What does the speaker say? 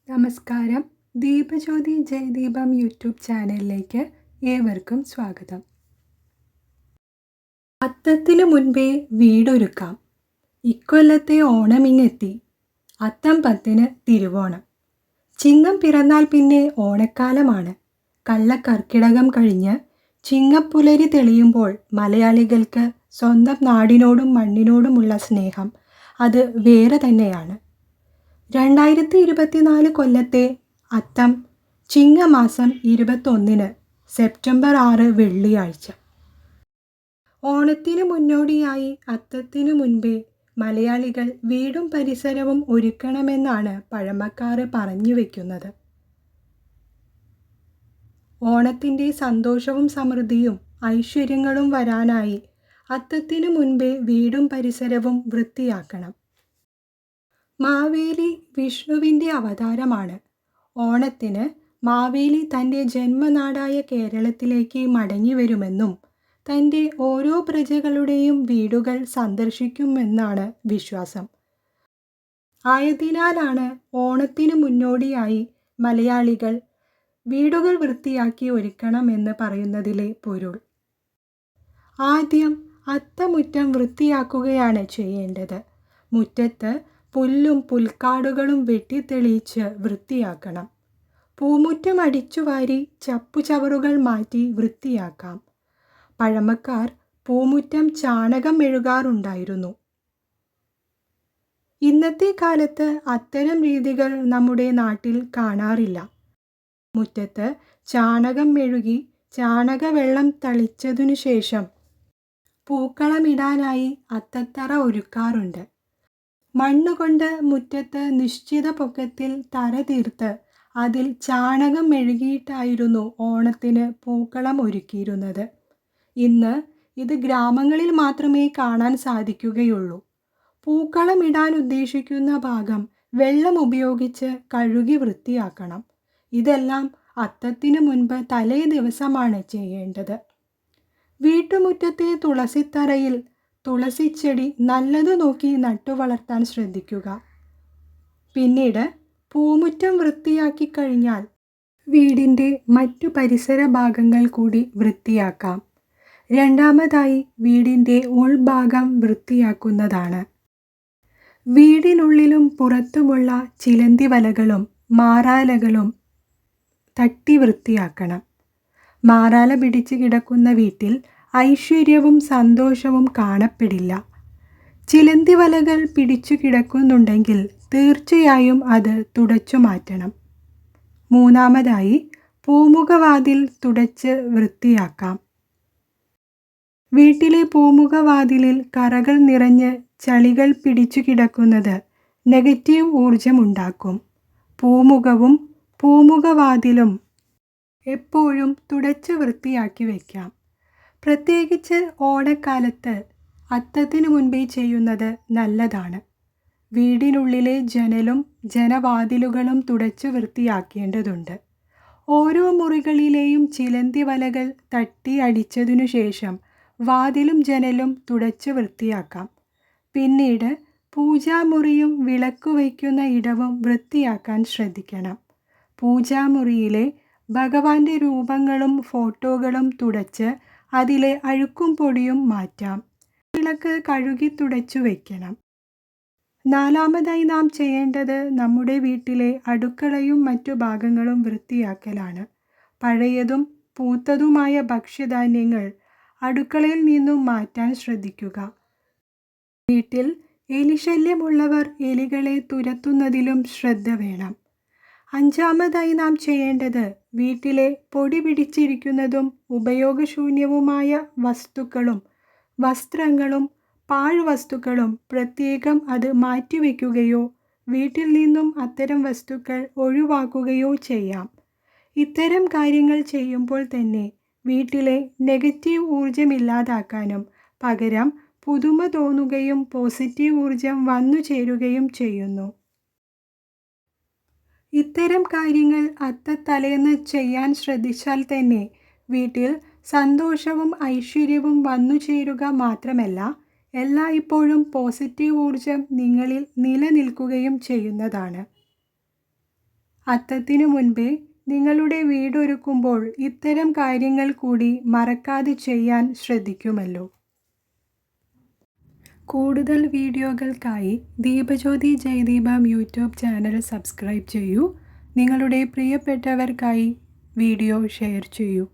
നമസ്കാരം. ദീപജ്യോതി ജയദീപം യൂട്യൂബ് ചാനലിലേക്ക് ഏവർക്കും സ്വാഗതം. അത്തത്തിനു മുൻപേ വീടൊരുക്കാം. ഇക്കൊല്ലത്തെ ഓണമിങ്ങെത്തി. അത്തം 10-ന് തിരുവോണം. ചിങ്ങം പിറന്നാൽ പിന്നെ ഓണക്കാലമാണ്. കള്ളക്കർക്കിടകം കഴിഞ്ഞ് ചിങ്ങപ്പുലരി തെളിയുമ്പോൾ മലയാളികൾക്ക് സ്വന്തം നാടിനോടും മണ്ണിനോടുമുള്ള സ്നേഹം അത് വേറെ തന്നെയാണ്. 2024 കൊല്ലത്തെ അത്തം ചിങ്ങമാസം 21-ന് സെപ്റ്റംബർ 6 വെള്ളിയാഴ്ച. ഓണത്തിനു മുന്നോടിയായി അത്തത്തിനു മുൻപേ മലയാളികൾ വീടും പരിസരവും ഒരുക്കണമെന്നാണ് പഴമക്കാർ പറഞ്ഞു വയ്ക്കുന്നത്. ഓണത്തിൻ്റെ സന്തോഷവും സമൃദ്ധിയും ഐശ്വര്യങ്ങളും വരാനായി അത്തത്തിനു മുൻപേ വീടും പരിസരവും വൃത്തിയാക്കണം. മാവേലി വിഷ്ണുവിൻ്റെ അവതാരമാണ്. ഓണത്തിന് മാവേലി തൻ്റെ ജന്മനാടായ കേരളത്തിലേക്ക് മടങ്ങി വരുമെന്നും തൻ്റെ ഓരോ പ്രജകളുടെയും വീടുകൾ സന്ദർശിക്കുമെന്നാണ് വിശ്വാസം. ആയതിനാലാണ് ഓണത്തിനു മുന്നോടിയായി മലയാളികൾ വീടുകൾ വൃത്തിയാക്കി ഒരുക്കണമെന്ന് പറയുന്നതിലെ പൊരുൾ. ആദ്യം അത്തമുറ്റം വൃത്തിയാക്കുകയാണ് ചെയ്യേണ്ടത്. മുറ്റത്ത് പുല്ലും പുൽക്കാടുകളും വെട്ടിത്തെളിയിച്ച് വൃത്തിയാക്കണം. പൂമുറ്റം അടിച്ചുവാരി ചപ്പുചവറുകൾ മാറ്റി വൃത്തിയാക്കാം. പഴമക്കാർ പൂമുറ്റം ചാണകം മെഴുകാറുണ്ടായിരുന്നു. ഇന്നത്തെ കാലത്ത് അത്തരം രീതികൾ നമ്മുടെ നാട്ടിൽ കാണാറില്ല. മുറ്റത്ത് ചാണകം മെഴുകി ചാണകവെള്ളം തളിച്ചതിനു ശേഷം പൂക്കളമിടാനായി അത്തത്തറ ഒരുക്കാറുണ്ട്. മണ്ണുകൊണ്ട് മുറ്റത്ത് നിശ്ചിത പൊക്കത്തിൽ തറ തീർത്ത് അതിൽ ചാണകം മെഴുകിയിട്ടായിരുന്നു ഓണത്തിന് പൂക്കളം ഒരുക്കിയിരുന്നത്. ഇന്ന് ഇത് ഗ്രാമങ്ങളിൽ മാത്രമേ കാണാൻ സാധിക്കുകയുള്ളൂ. പൂക്കളമിടാൻ ഉദ്ദേശിക്കുന്ന ഭാഗം വെള്ളം ഉപയോഗിച്ച് കഴുകി വൃത്തിയാക്കണം. ഇതെല്ലാം അത്തത്തിനു മുൻപ് തലേ ദിവസമാണ് ചെയ്യേണ്ടത്. വീട്ടുമുറ്റത്തെ തുളസിത്തറയിൽ തുളസിച്ചെടി നല്ലതു നോക്കി നട്ടുവളർത്താൻ ശ്രദ്ധിക്കുക. പിന്നീട് പൂമുറ്റം വൃത്തിയാക്കി കഴിഞ്ഞാൽ വീടിൻ്റെ മറ്റു പരിസര ഭാഗങ്ങൾ കൂടി വൃത്തിയാക്കാം. രണ്ടാമതായി വീടിൻ്റെ ഉൾഭാഗം വൃത്തിയാക്കുന്നതാണ്. വീടിനുള്ളിലും പുറത്തുമുള്ള ചിലന്തി വലകളും മാറാലകളും തട്ടി വൃത്തിയാക്കണം. മാറാല പിടിച്ചു കിടക്കുന്ന വീട്ടിൽ ഐശ്വര്യവും സന്തോഷവും കാണപ്പെടില്ല. ചിലന്തി വലകൾ പിടിച്ചു കിടക്കുന്നുണ്ടെങ്കിൽ തീർച്ചയായും അത് തുടച്ചു മാറ്റണം. മൂന്നാമതായി പൂമുഖവാതിൽ തുടച്ച് വൃത്തിയാക്കാം. വീട്ടിലെ പൂമുഖവാതിലിൽ കറകൾ നിറഞ്ഞ് ചളികൾ പിടിച്ചു കിടക്കുന്നത് നെഗറ്റീവ് ഊർജമുണ്ടാക്കും. പൂമുഖവും പൂമുഖവാതിലും എപ്പോഴും തുടച്ച് വൃത്തിയാക്കി വയ്ക്കാം. പ്രത്യേകിച്ച് ഓണക്കാലത്ത് അത്തത്തിനു മുൻപേ ചെയ്യുന്നത് നല്ലതാണ്. വീടിനുള്ളിലെ ജനലും ജനവാതിലുകളും തുടച്ച് വൃത്തിയാക്കേണ്ടതുണ്ട്. ഓരോ മുറികളിലെയും ചിലന്തി വലകൾ തട്ടി അടിച്ചതിനു ശേഷം വാതിലും ജനലും തുടച്ച് വൃത്തിയാക്കാം. പിന്നീട് പൂജാമുറിയും വിളക്കു വയ്ക്കുന്ന ഇടവും വൃത്തിയാക്കാൻ ശ്രദ്ധിക്കണം. പൂജാമുറിയിലെ ഭഗവാന്റെ രൂപങ്ങളും ഫോട്ടോകളും തുടച്ച് അതിലെ അഴുക്കും പൊടിയും മാറ്റാം. വിളക്ക് കഴുകി തുടച്ചു വയ്ക്കണം. നാലാമതായി നാം ചെയ്യേണ്ടത് നമ്മുടെ വീട്ടിലെ അടുക്കളയും മറ്റു ഭാഗങ്ങളും വൃത്തിയാക്കലാണ്. പഴയതും പൂത്തതുമായ ഭക്ഷ്യധാന്യങ്ങൾ അടുക്കളയിൽ നിന്നും മാറ്റാൻ ശ്രദ്ധിക്കുക. വീട്ടിൽ എലിശല്യമുള്ളവർ എലികളെ തുരത്തുന്നതിലും ശ്രദ്ധ വേണം. അഞ്ചാമതായി നാം ചെയ്യേണ്ടത് വീട്ടിലെ പൊടി പിടിച്ചിരിക്കുന്നതും ഉപയോഗശൂന്യവുമായ വസ്തുക്കളും വസ്ത്രങ്ങളും പാഴ്വസ്തുക്കളും പ്രത്യേകം അത് മാറ്റിവെക്കുകയോ വീട്ടിൽ നിന്നും അത്തരം വസ്തുക്കൾ ഒഴിവാക്കുകയോ ചെയ്യാം. ഇത്തരം കാര്യങ്ങൾ ചെയ്യുമ്പോൾ തന്നെ വീട്ടിലെ നെഗറ്റീവ് ഊർജം ഇല്ലാതാക്കാനും പകരം പുതുമ തോന്നുകയും പോസിറ്റീവ് ഊർജം വന്നു ചേരുകയും ചെയ്യുന്നു. ഇത്തരം കാര്യങ്ങൾ അത്തത്തലേന്ന് ചെയ്യാൻ ശ്രദ്ധിച്ചാൽ തന്നെ വീട്ടിൽ സന്തോഷവും ഐശ്വര്യവും വന്നു ചേരുക മാത്രമല്ല എല്ലായ്പ്പോഴും പോസിറ്റീവ് ഊർജം നിങ്ങളിൽ നിലനിൽക്കുകയും ചെയ്യുന്നതാണ്. അത്തത്തിനു മുൻപേ നിങ്ങളുടെ വീടൊരുക്കുമ്പോൾ ഇത്തരം കാര്യങ്ങൾ കൂടി മറക്കാതെ ചെയ്യാൻ ശ്രദ്ധിക്കുമല്ലോ. കൂടുതൽ വീഡിയോകൾക്കായി Deepajyothi Jayadeepam YouTube channel subscribe ചെയ്യൂ. നിങ്ങളുടെ പ്രിയപ്പെട്ടവർക്കായി വീഡിയോ ഷെയർ ചെയ്യൂ.